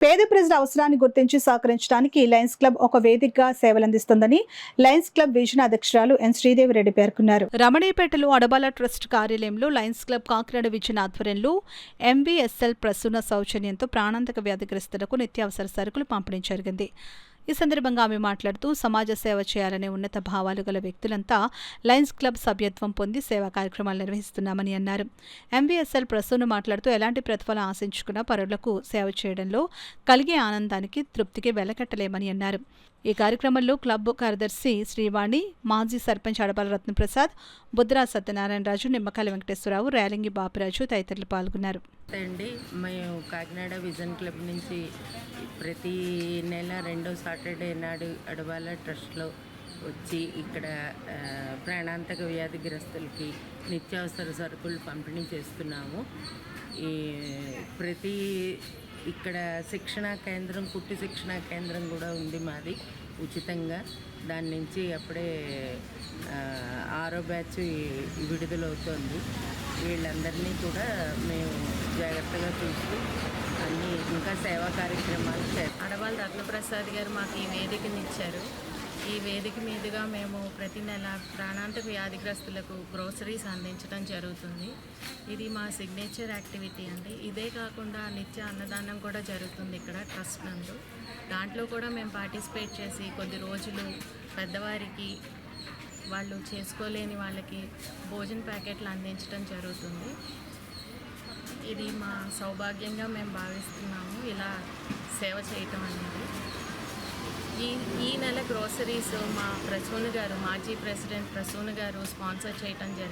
పేద ప్రజల అవసరాన్ని గుర్తించి సహకరించడానికి లయన్స్ క్లబ్ ఒక వేదికగా సేవలందిస్తుందని లయన్స్ క్లబ్ విజన్ అధ్యక్షురాలు ఎన్ శ్రీదేవి రెడ్డి పేర్కొన్నారు. రమణీపేటలో అడబాల ట్రస్ట్ కార్యాలయంలో లయన్స్ క్లబ్ కాకినాడ విజన్ ఆధ్వర్యంలో ఎంవీఎస్ఎల్ ప్రసూన సౌజన్యంతో ప్రాణాంతక వ్యాధిగ్రస్తులకు నిత్యావసర సరుకులు పంపిణీ జరిగింది. ఈ సందర్భంగా ఆమె మాట్లాడుతూ సమాజ సేవ చేయాలనే ఉన్నత భావాలు గల వ్యక్తులంతా లయన్స్ క్లబ్ సభ్యత్వం పొంది సేవా కార్యక్రమాలు నిర్వహిస్తున్నామని అన్నారు. ఎంవీఎస్ఎల్ ప్రసూన మాట్లాడుతూ ఎలాంటి ప్రతిఫలం ఆశించుకున్న పరులకు సేవ చేయడంలో కలిగే ఆనందానికి తృప్తికి వెలకట్టలేమని అన్నారు. ఈ కార్యక్రమంలో క్లబ్ కార్యదర్శి శ్రీవాణి, మాజీ సర్పంచ్ అడబాల రత్నప్రసాద్, బుద్రా సత్యనారాయణరాజు, నిమ్మకాయల వెంకటేశ్వరరావు, రేలంగి బాపిరాజు తదితరులు పాల్గొన్నారు. మేము కాకినాడ విజన్ క్లబ్ నుంచి ప్రతి నెల 2వ సాటర్డే నాడు అడబాల ట్రస్ట్లో వచ్చి ఇక్కడ ప్రాణాంతక వ్యాధిగ్రస్తులకి నిత్యావసర సరుకులు పంపిణీ చేస్తున్నాము. ఇక్కడ శిక్షణా కేంద్రం, కుట్టు శిక్షణా కేంద్రం కూడా ఉంది మాది ఉచితంగా. దాని నుంచి అప్పుడే 6వ బ్యాచ్ విడుదలవుతోంది. వీళ్ళందరినీ కూడా మేము జాగ్రత్తగా చూస్తూ అన్నీ ఇంకా సేవా కార్యక్రమాలు చేస్తాం. అడబాల రత్నప్రసాద్ గారు మాకు ఈ వేదికనిచ్చారు. ఈ వేదిక మీదుగా మేము ప్రతి నెల ప్రాణాంతక వ్యాధిగ్రస్తులకు గ్రోసరీస్ అందించడం జరుగుతుంది. ఇది మా సిగ్నేచర్ యాక్టివిటీ అండి. ఇదే కాకుండా నిత్య అన్నదానం కూడా జరుగుతుంది ఇక్కడ ట్రస్ట్ నందు. దాంట్లో కూడా మేము పార్టిసిపేట్ చేసి కొద్ది రోజులు పెద్దవారికి, వాళ్ళు చేసుకోలేని వాళ్ళకి భోజన ప్యాకెట్లు అందించడం జరుగుతుంది. ఇది మా సౌభాగ్యంగా మేము భావిస్తున్నాము ఇలా సేవ చేయటం అనేది. ఈ నెల గ్రోసరీస్ మా ప్రసూన గారు, మాజీ ప్రెసిడెంట్ ప్రసూన గారు స్పాన్సర్ చేయటం జరిగింది.